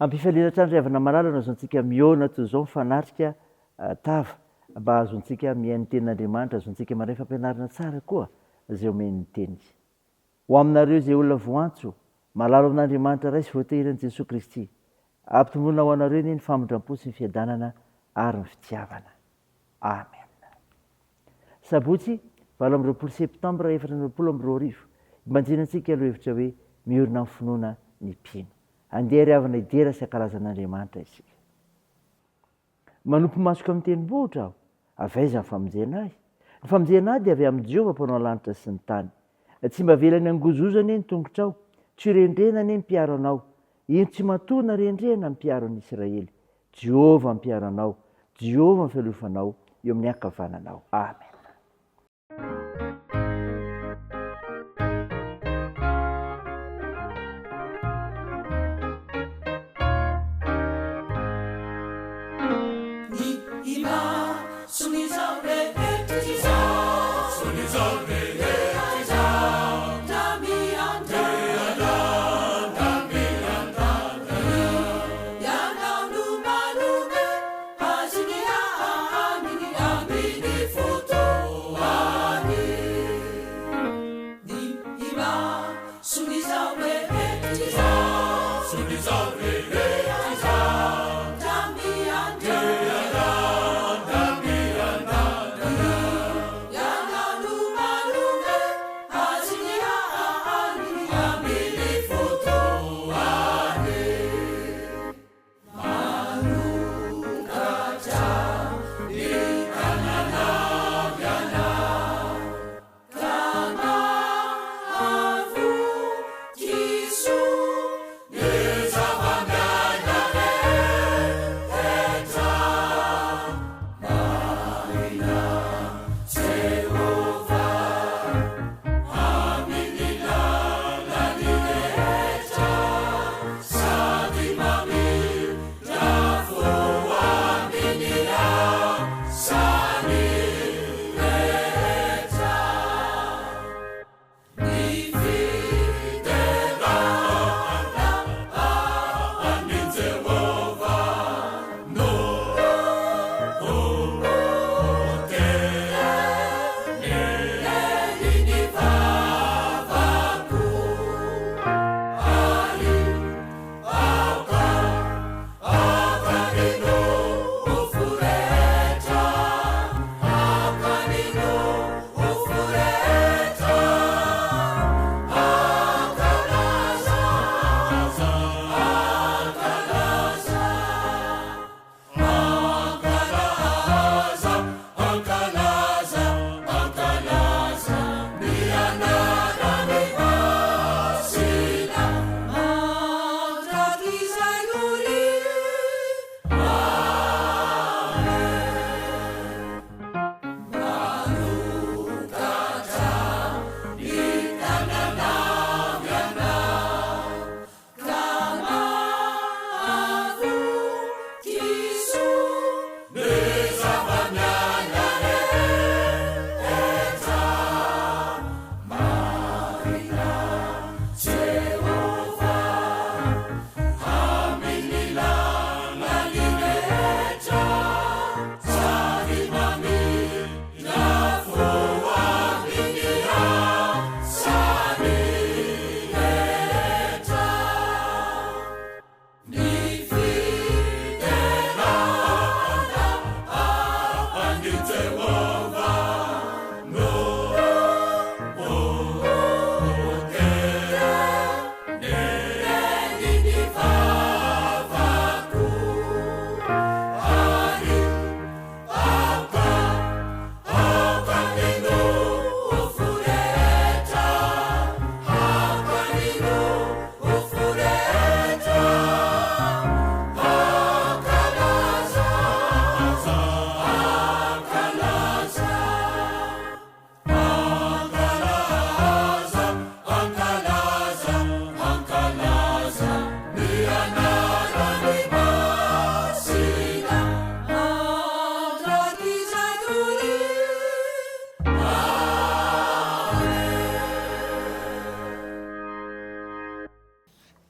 ampifaliana-trandriavana malalana azontsika miona toy izao mifanatrika tava mba azontsika mihainy tenin'Andriamanitra, azontsika maray fampianarana tsara koa izay omen'ny teny. Ho aminareo izay olona voantso, malalo amin'Andriamanitra ray sy voatehirin'i Jesosy Kristy, ampitomboina ho anareo ny famindram-po sy ny fiadanana ary ny fitiavana. Amen. Sabotsy 20 septambra 2020 ibanjinantsika aloha hevitra hoe miorina amin'ny finoana ny mpino. Andeha ry havana idera sy ankalazan'Andriamanitra isika. Manompo masoka amin'ny tenibohitra aho, avaiza ny famonjena ahy? Ny famonjena ahy dia avy amin'ny Jehovah mpanao lanitra sy ny tany. Tsy mba velany angozozana ny tongotrao, tsy rendrena ny mpiaro anao. Ino tsy matoana rendrena ny mpiaro an'Israely. Jehovah mpiaro anao, Jehovah fialofanao eo amin'ny ankavananao. Amen.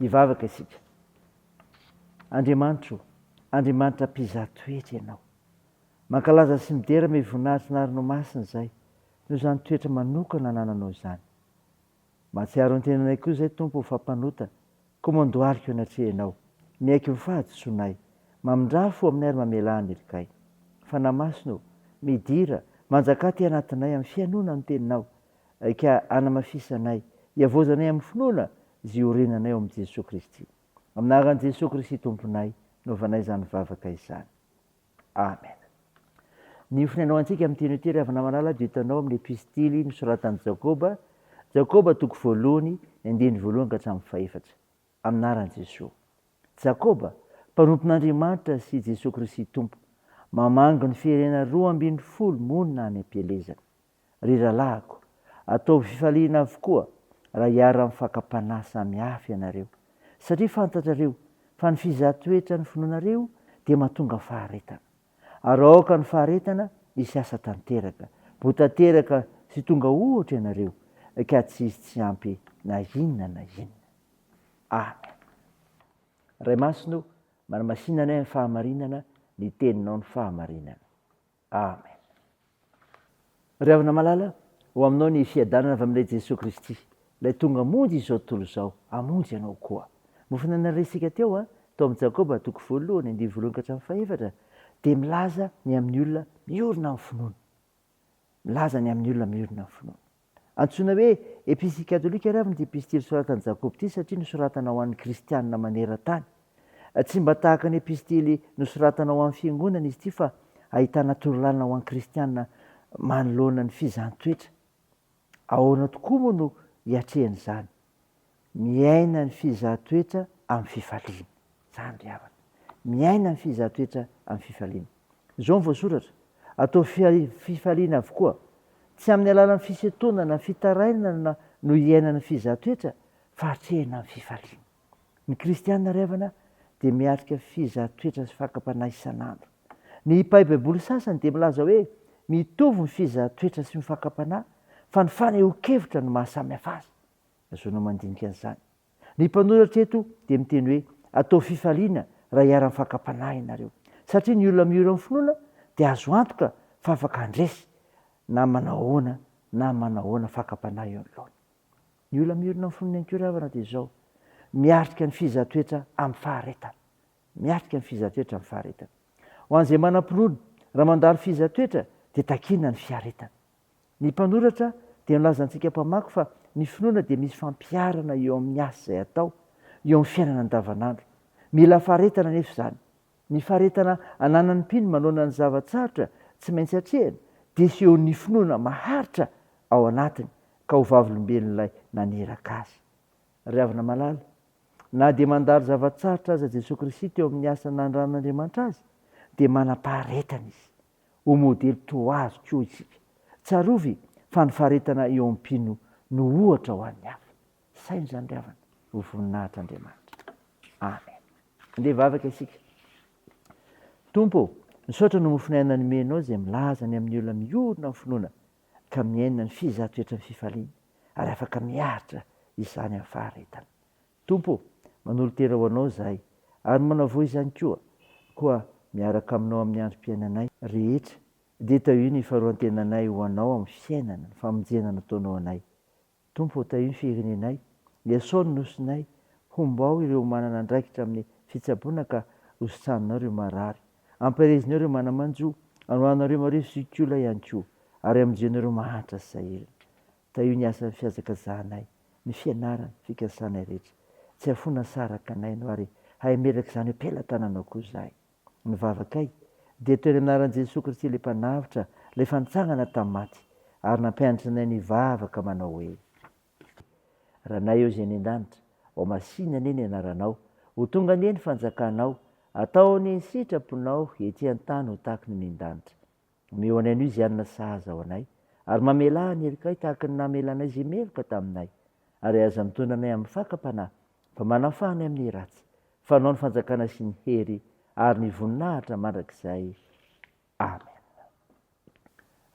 Hivavaka isika. Andriamanitro, Andriamanitra mpizahan-toetra ianao. Mankalaza sy midera me voninahitra narinao masina izay, noho izany toetra manokana anananao izany. Mahatsiaro ny tenanay koa izay Tompo ho fampanota, koa mandohalika eo anatrehanao, miaiky mifahadisoanay, mamindrafo amin'ny ary mamelahany erikay. Fa namasino, midira, manjaka ty anatinay amin'ny fianoana ny teninao, ka anamafisanay, hiavozanay amin'ny finoana, izay orenanay ao amin'i Jesosy Kristy. Aminaran'i Jesosy Kristy Tomponay, novanay izany vavaka izany. Amen. Ny finainao antsika amin'ny teny ity ravina malala dia hitanao amin'ny epistily nosoratan'i Jakoba, Jakoba toko 1, andiny 1 ka hatramin'ny 4. Aminaran'i Jesosy. Jakoba, mpanompon'Andriamanitra sy Jesosy Kristy Tompo, mamango ny firenena 12 monina any am-pielezana. Ry ralahako, ataovy fifaliana avokoa raha hiara amin'ny fakapanahy samihafa ianareo. Satria fantatrareo fa ny fizahan-toetra ny finoanareo dia mahatonga faharetana. Ary aoka ny faharetana isy asa tanteraka, botanteraka sy tonga ohatra ianareo, ka tsy ampy na inona na inona. Amen. Ray masino, manamasinanay amin'ny fahamarinana, ny teninao ny fahamarinana. Amen. Ravina malala, ho aminao ny fiadanana avy amin'ilay Jesosy Kristy, ilay tonga monjy izao tontolo izao, hamonjy ianao koa. Mofona naresika teo tao amin'ny Jakoba toko 1, andiny 1 ka hatramin'ny 4, dia milaza ny amin'ny olona miorina amin'ny finoana. Milaza ny amin'ny olona miorina amin'ny finoana. Antsoina hoe epistily katolika ravina ity epistily soratan'i Jakoba ity satria nosoratana ho an'ny kristianina maneran-tany. Tsy mba tahaka ny epistily nosoratana ho an'ny fiangonana izy ity fa ahitana torolalina ho an'ny kristianina manoloana ny fizahan-toetra. Ahoana tokoa moa no hiatrehan'izany? Miaina ny fizahan-toetra amin'ny fifaliana. Izany ry havana. Miaina ny fizahan-toetra amin'ny fifaliana. Izao ny voasoratra, atao fifaliana avokoa. Tsy amin'ny alalan'ny fisetonana, fitarainana no hiainana ny fizahan-toetra, fa hatrehina amin'ny fifaliana. Ny kristianina ry havana dia miatrika fizahan-toetra sy fakapanahy isan'andro. Ny mpahay-baiboly sasany dia milaza hoe mitovy ny fizahan-toetra sy ny fakapanahy, fa ny fanehoan-kevitra no mahasamihafa azy. Azoana mandinika an'izany. Ny mpanoratra eto dia miteny hoe atao fifaliana raha hiara amin'ny fakapanahy ianareo. Satria ny olona miora amin'ny finoana dia azo antoka fa afaka handresy na manahoana na manahoana fakapanahy eo anoloana. Ny olona miorina amin'ny finoana ihany koa ravana dia izao, miatrika ny fizahan-toetra amin'ny faharetana. Miatrika ny fizahan-toetra amin'ny faharetana. Ho an'izay manam-pinoana, raha mandalo fizahan-toetra dia takiana ny fiaretana. Ny mpanoratra dia milaza antsika mpamaky fa ny finoana dia misy fampiarana eo amin'ny asa izay atao, eo amin'ny fiainana andavanandro. Mila faharetana nefa izany. Ny faharetana ananan'ny mpino manona ny zavatsarotra tsy maintsy hatrehana dia asehon'ny finoana maharitra ao anatiny ka ho vavolombelon'ilay naneraka azy. Ry havana malala, na dia mandalo zavatsarotra aza Jesosy Kristy teo amin'ny asa nandran'Andriamanitra azy, dia manam-paharetana izy. Ho modely toa azy koa isika. Tsarovy fa ny faharetana eo amin'ny mpino no ohatra ho an'ny hafa. Saina izany ry havana, ho voninahitr'Andriamanitra. Amen. Andeha vavaka isika. Tompo, misaotra no mofinaina ny menao izay milaza ny amin'ny olona miorina amin'ny finoana ka miaina ny fizahan-toetra ny fifaliana ary afaka miaritra izany amin'ny faharetana. Tompo, manolo tena ho anao izahay ary manavoa izany koa miaraka aminao amin'ny androm-piainanay rehetra dia tao io ny faharoan-tenanay ho anao amin'ny fiainana, ny famonjena nataonao anay. Tompo, tao io ny firenenay, miasao ny nosonay, hombao ireo manana andraikitra amin'ny fitsaboana ka hositsaninao ireo marary. Ampaherezinao ireo manamanjo, anohanareo mareo sikola ihany koa ary amonjenareo mahantra sy sahirana. Tao io ny asan'ny fiazakazahanay, ny fianarana, fikasanay rehetra. Tsy afona saraka anay no ary hahimeraka izany am-pelantananao koa izahay. Ny vavakay dia teo ny anaran'i Jesosy Kristy ilay mpanavitra, ilay fanitsangana tamin'ny maty ary nampianatra anay ny vavaka manao hoe: Ranay eo izay any an-danitra, ao masinana anie ny anaranao, ho tonga anie ny fanjakanao, atao ny sitraponao ety an-tany ho tahaka ny any an-danitra. Omeo anay no izy anona sahaza ao anay ary mamela ny erikay tahaka ny namelanay izay meloka taminay ary aza mitondra anay amin'ny fakapanahy fa manafanay amin'ny ratsy. Fanao ny fanjakana sy ny hery ary ny voninahitra mandrakizay. Amen.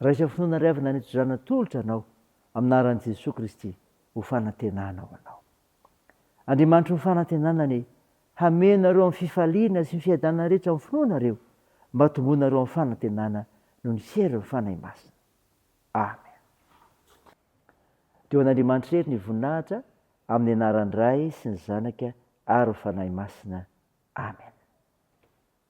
Raha isa finoana ry havana nitozana tolotra anao aminaran'i Jesosy Kristy ho fanantenana ho anao. Andriamanitra ho fanantenana ny hamenareo amin'ny fifaliana sy ny fiadanana rehetra amin'ny finoanareo mba tombonareo amin'ny fanantenana no ny sery ny fanahy masina. Amen. Teo an'Andriamanitra rery ny voninahitra amin'ny anaran'ny Ray sy ny Zanaka ary ny fanahy masina. Amen.